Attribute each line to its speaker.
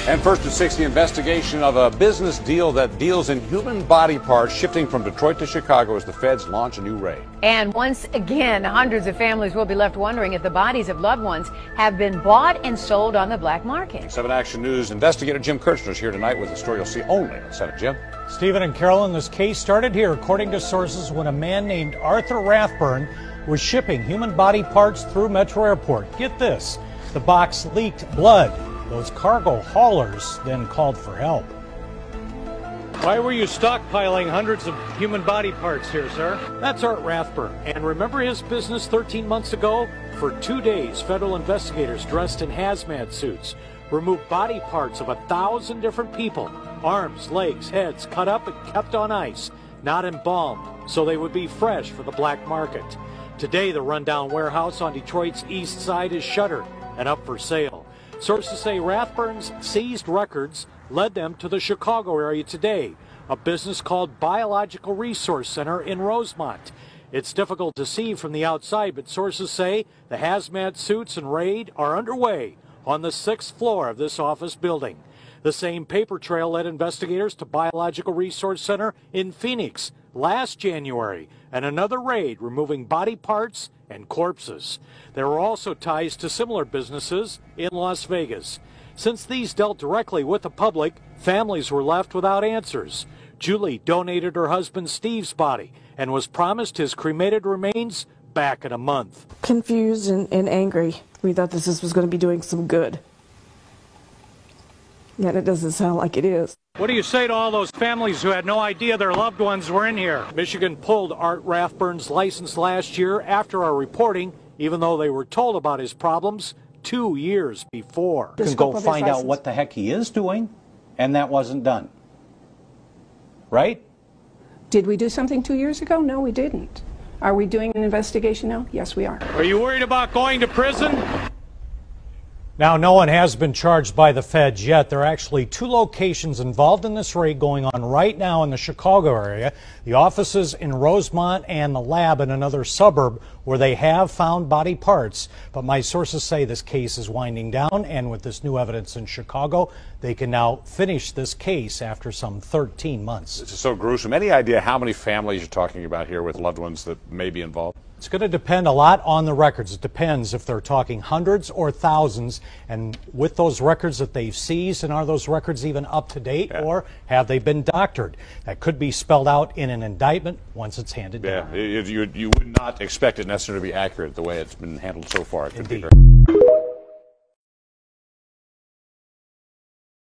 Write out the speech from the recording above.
Speaker 1: And first at 6, the investigation of a business deal that deals in human body parts shifting from Detroit to Chicago as the feds launch a new raid. And
Speaker 2: once again, hundreds of families will be left wondering if the bodies of loved ones have been bought and sold on the black market.
Speaker 1: 7 Action News investigator Jim Kirchner is here tonight with a story you'll see only on 7. Jim?
Speaker 3: Stephen and Carolyn, this case started here, according to sources, when a man named Arthur Rathburn was shipping human body parts through Metro Airport. Get this, the box leaked blood. Those cargo haulers then called for help.
Speaker 4: Why were you stockpiling hundreds of human body parts here, sir? That's Art Rathburn. And remember his business 13 months ago? For 2 days, federal investigators dressed in hazmat suits removed body parts of 1,000 different people. Arms, legs, heads cut up and kept on ice, not embalmed, so they would be fresh for the black market. Today, the rundown warehouse on Detroit's east side is shuttered and up for sale. Sources say Rathburn's seized records led them to the Chicago area today, a business called Biological Resource Center in Rosemont. It's difficult to see from the outside, but sources say the hazmat suits and raid are underway on the 6th floor of this office building. The same paper trail led investigators to Biological Resource Center in Phoenix last January, and another raid removing body parts and corpses. There were also ties to similar businesses in Las Vegas. Since these dealt directly with the public, families were left without answers. Julie donated her husband Steve's body and was promised his cremated remains back in a month.
Speaker 5: Confused and angry. We thought this was going to be doing some good. Yet it doesn't sound like it is.
Speaker 4: What do you say to all those families who had no idea their loved ones were in here? Michigan pulled Art Rathburn's license last year after our reporting, even though they were told about his problems 2 years before.
Speaker 6: You can go find out what the heck he is doing, and that wasn't done. Right?
Speaker 7: Did we do something 2 years ago? No, we didn't. Are we doing an investigation now? Yes, we are.
Speaker 4: Are you worried about going to prison?
Speaker 3: Now, no one has been charged by the feds yet. There are actually 2 locations involved in this raid going on right now in the Chicago area. The offices in Rosemont and the lab in another suburb where they have found body parts. But my sources say this case is winding down, and with this new evidence in Chicago, they can now finish this case after some 13 months.
Speaker 1: This is so gruesome. Any idea how many families you're talking about here with loved ones that may be involved?
Speaker 3: It's going to depend a lot on the records. It depends if they're talking hundreds or thousands, and with those records that they've seized, and are those records even up to date, or have they been doctored? That could be spelled out in an indictment once it's handed down.
Speaker 1: You would not expect it necessarily to be accurate the way it's been handled so far. It could be.